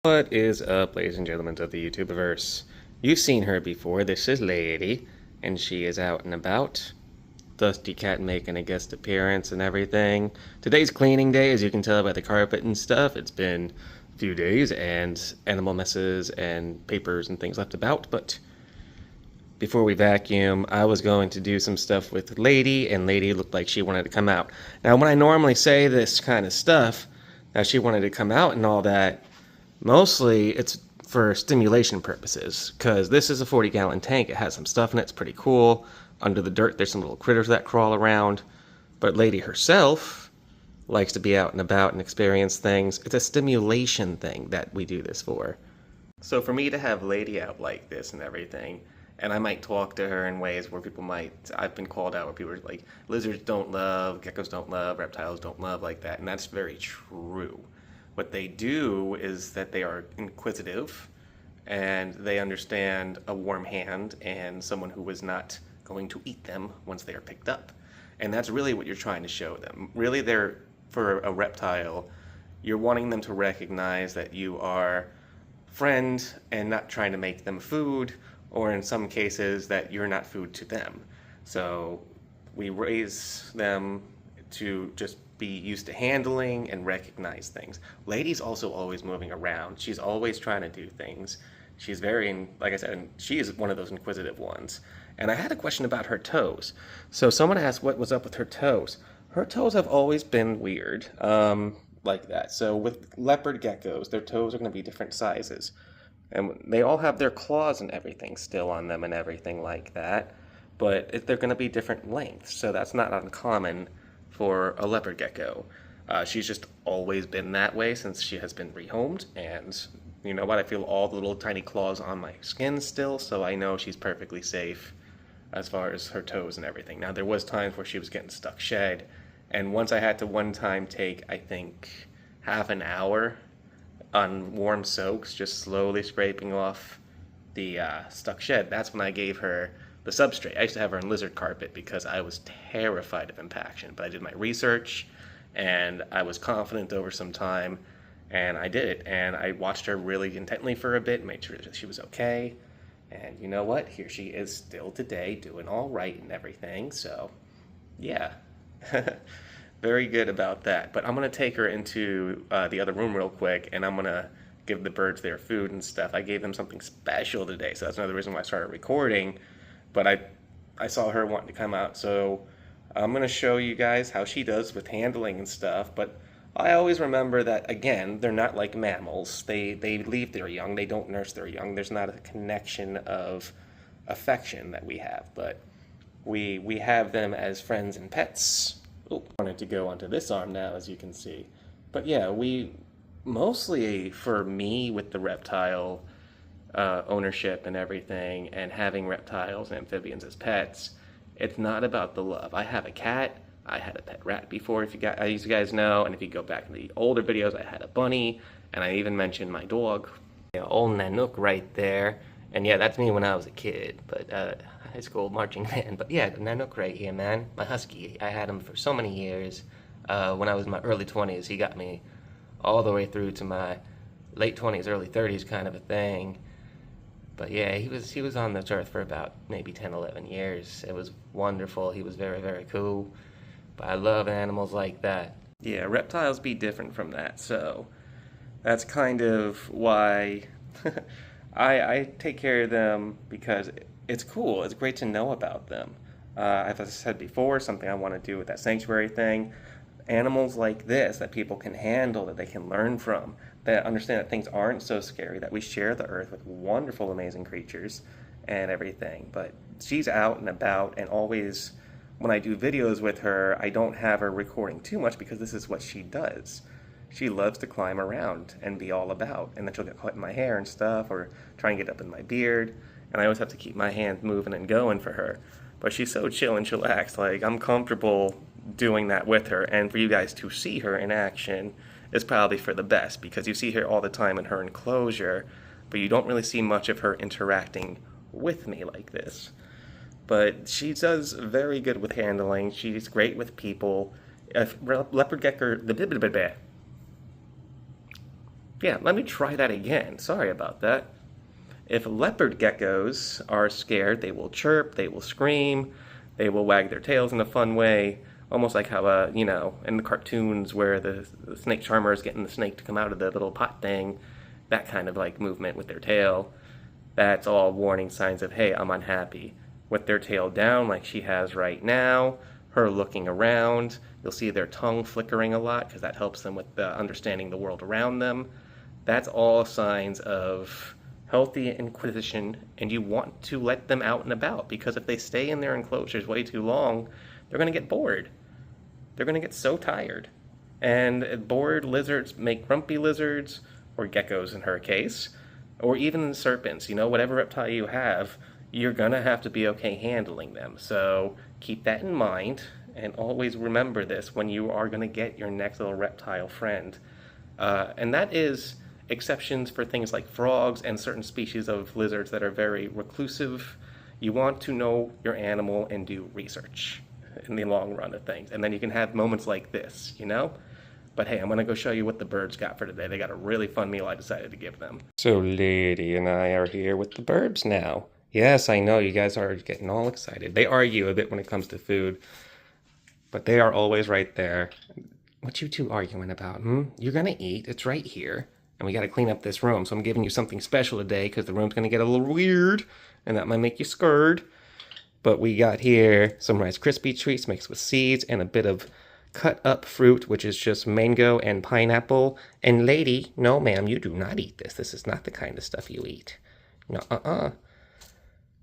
What is up, ladies and gentlemen of the YouTubeverse? You've seen her before. This is Lady, and she is out and about. Dusty Cat making a guest appearance and everything. Today's cleaning day, as you can tell by the carpet and stuff. It's been a few days, and animal messes and papers and things left about, but before we vacuum, I was going to do some stuff with Lady, and Lady looked like she wanted to come out. Now, when I normally say this kind of stuff, that she wanted to come out and all that, mostly it's for stimulation purposes, because this is a 40-gallon tank. It has some stuff in it. It's pretty cool. Under the dirt, there's some little critters that crawl around. But Lady herself likes to be out and about and experience things. It's a stimulation thing that we do this for. So for me to have Lady out like this and everything, and I might talk to her in ways where people might, I've been called out where people are like, lizards don't love, geckos don't love, reptiles don't love like that, and that's very true. What they do is that they are inquisitive, and they understand a warm hand and someone who is not going to eat them once they are picked up. And that's really what you're trying to show them. Really, for a reptile, you're wanting them to recognize that you are friend and not trying to make them food, or in some cases that you're not food to them. So we raise them to just be used to handling and recognize things. Lady's also always moving around. She's always trying to do things. She's very, like I said, she is one of those inquisitive ones. And I had a question about her toes. So someone asked what was up with her toes. Her toes have always been weird, like that. So with leopard geckos, their toes are going to be different sizes. And they all have their claws and everything still on them and everything like that. But they're going to be different lengths. So that's not uncommon for a leopard gecko. She's just always been that way since she has been rehomed, and you know what, I feel all the little tiny claws on my skin still, so I know she's perfectly safe as far as her toes and everything. Now, there was times where she was getting stuck shed, and once I had to one time take, I think, half an hour on warm soaks, just slowly scraping off the stuck shed. That's when I gave her the substrate. I used to have her in lizard carpet because I was terrified of impaction, but I did my research and I was confident over some time, and I did it, and I watched her really intently for a bit, made sure that she was okay, and you know what, here she is still today doing all right and everything. So yeah. Very good about that. But I'm going to take her into the other room real quick, and I'm going to give the birds their food and stuff. I gave them something special today, so that's another reason why I started recording. But I saw her wanting to come out, so I'm going to show you guys how she does with handling and stuff. But I always remember that, again, they're not like mammals. They leave their young. They don't nurse their young. There's not a connection of affection that we have. But we have them as friends and pets. Oh, I wanted to go onto this arm now, as you can see. But yeah, we mostly, for me, with the reptile ownership and everything, and having reptiles and amphibians as pets, it's not about the love. I have a cat. I had a pet rat before, as you guys know, and if you go back in the older videos, I had a bunny, and I even mentioned my dog. Yeah, old Nanook right there. And yeah, that's me when I was a kid, but high school marching band. But yeah, Nanook right here, man. My husky. I had him for so many years. When I was in my early 20s, he got me all the way through to my late 20s, early 30s kind of a thing. But yeah, he was on this earth for about maybe 10, 11 years. It was wonderful. He was very, very cool. But I love animals like that. Yeah, reptiles be different from that, so that's kind of why I take care of them, because it's cool. It's great to know about them. As I said before, something I want to do with that sanctuary thing, animals like this that people can handle, that they can learn from, that understand that things aren't so scary, that we share the earth with wonderful, amazing creatures and everything. But she's out and about, and always when I do videos with her, I don't have her recording too much because this is what she does. She loves to climb around and be all about, and then she'll get caught in my hair and stuff, or try and get up in my beard, and I always have to keep my hands moving and going for her. But she's so chill and chillaxed, like I'm comfortable doing that with her, and for you guys to see her in action is probably for the best, because you see her all the time in her enclosure, but you don't really see much of her interacting with me like this. But she does very good with handling. She's great with people. Leopard gecko, Yeah, let me try that again. Sorry about that. If leopard geckos are scared, they will chirp, they will scream, they will wag their tails in a fun way, almost like how, in the cartoons where the snake charmer is getting the snake to come out of the little pot thing, that kind of like movement with their tail. That's all warning signs of, hey, I'm unhappy. With their tail down, like she has right now, her looking around, you'll see their tongue flickering a lot because that helps them with understanding the world around them. That's all signs of healthy inquisition, and you want to let them out and about, because if they stay in their enclosures way too long, they're going to get bored. They're going to get so tired. And bored lizards make grumpy lizards, or geckos in her case, or even serpents. Whatever reptile you have, you're going to have to be okay handling them. So keep that in mind, and always remember this when you are going to get your next little reptile friend. And that is exceptions for things like frogs and certain species of lizards that are very reclusive. You want to know your animal and do research in the long run of things. And then you can have moments like this, But hey, I'm going to go show you what the birds got for today. They got a really fun meal I decided to give them. So Lady and I are here with the birds now. Yes, I know you guys are getting all excited. They argue a bit when it comes to food, but they are always right there. What you two arguing about? You're going to eat. It's right here. And we got to clean up this room. So I'm giving you something special today because the room's going to get a little weird. And that might make you scared. But we got here some Rice Krispie treats mixed with seeds and a bit of cut up fruit, which is just mango and pineapple. And lady, no ma'am, you do not eat this. This is not the kind of stuff you eat. No,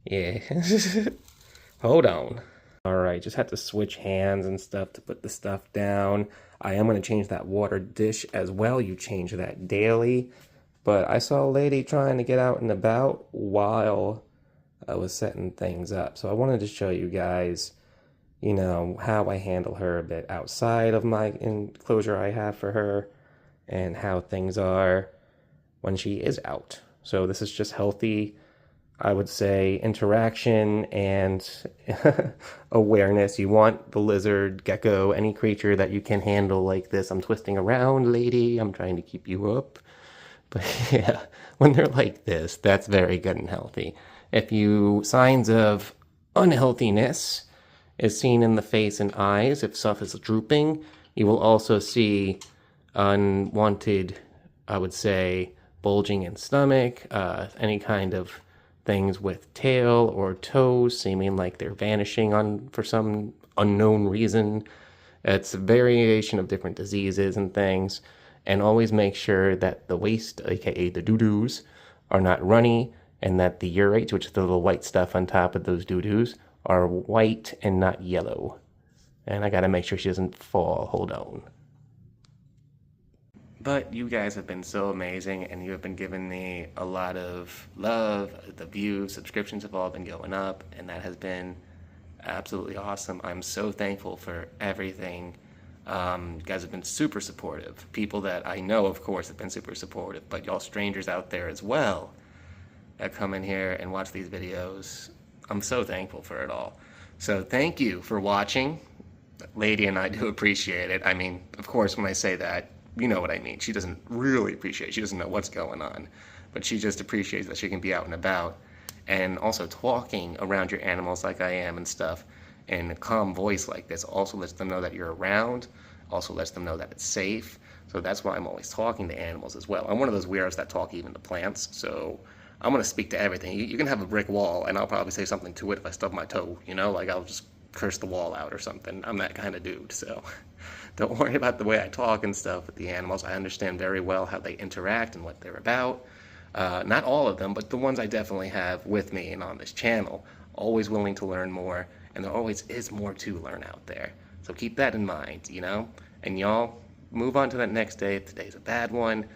Yeah. Hold on. Alright, just had to switch hands and stuff to put the stuff down. I am going to change that water dish as well. You change that daily. But I saw a lady trying to get out and about while I was setting things up. So I wanted to show you guys, how I handle her a bit outside of my enclosure I have for her, and how things are when she is out. So this is just healthy, I would say, interaction and awareness. You want the lizard, gecko, any creature that you can handle like this. I'm twisting around, lady. I'm trying to keep you up. But yeah, when they're like this, that's very good and healthy. If signs of unhealthiness is seen in the face and eyes, if stuff is drooping, you will also see unwanted, I would say, bulging in stomach, any kind of things with tail or toes seeming like they're vanishing for some unknown reason. It's a variation of different diseases and things. And always make sure that the waste, aka the doo-doos, are not runny, and that the urates, which is the little white stuff on top of those doo-doos, are white and not yellow. And I gotta make sure she doesn't fall. Hold on. But you guys have been so amazing, and you have been giving me a lot of love. The views, subscriptions have all been going up, and that has been absolutely awesome. I'm so thankful for everything. You guys have been super supportive. People that I know, of course, have been super supportive, but y'all strangers out there as well that come in here and watch these videos. I'm so thankful for it all. So thank you for watching. Lady and I do appreciate it. I mean, of course, when I say that, you know what I mean. She doesn't really appreciate it. She doesn't know what's going on. But she just appreciates that she can be out and about. And also talking around your animals like I am and stuff in a calm voice like this also lets them know that you're around, also lets them know that it's safe. So that's why I'm always talking to animals as well. I'm one of those weirdos that talk even to plants, so I'm going to speak to everything. You can have a brick wall, and I'll probably say something to it if I stub my toe, like I'll just curse the wall out or something. I'm that kind of dude, so don't worry about the way I talk and stuff with the animals. I understand very well how they interact and what they're about. Not all of them, but the ones I definitely have with me and on this channel. Always willing to learn more, and there always is more to learn out there. So keep that in mind, And y'all, move on to that next day. If today's a bad one,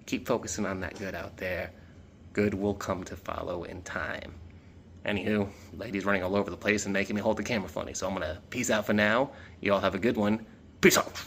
keep focusing on that good out there. Good will come to follow in time. Anywho, lady's running all over the place and making me hold the camera funny, so I'm gonna peace out for now. Y'all have a good one. Peace out.